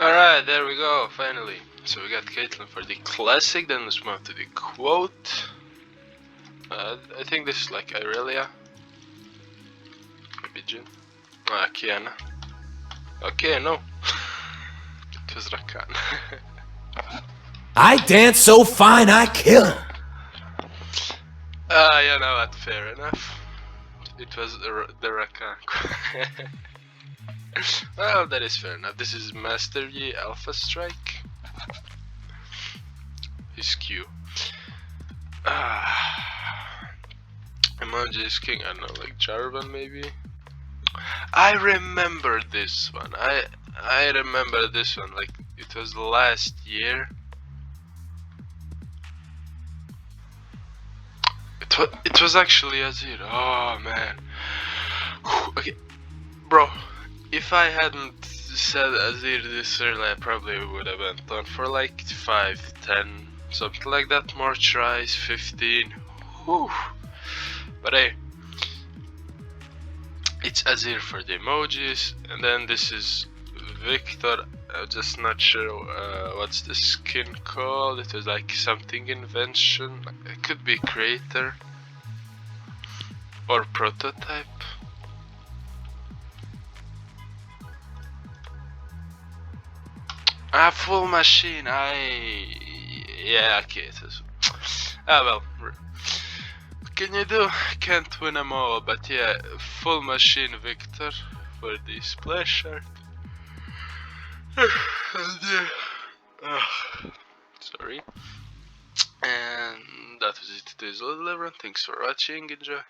Alright, there we go, finally. So we got Caitlyn for the classic, then let's move to the quote. I think this is like Aurelia. Maybe Jin. Kiana. Okay, no. It was Rakan. I dance so fine I kill. You know what, fair enough. It was the Rakan. Well, that is fair enough. This is Master Yi Alpha Strike. His Q. Emojis King, I don't know, like Jarvan maybe? I remember this one. I remember this one, like it was last year. It was actually Azir. Oh man. Okay, bro. If I hadn't said Azir this early, I probably would have went on for like 5, 10, something like that. More tries, 15. Whew. But hey, it's Azir for the emojis, and then this is Victor. I'm just not sure what's the skin called. It was like something invention. It could be creator or prototype. Full machine. Yeah, okay. It is. Well. What can you do? Can't win them all, but yeah, full machine Victor for the Splashart. Sorry. And that was it. Today's Loldle. Thanks for watching. Enjoy.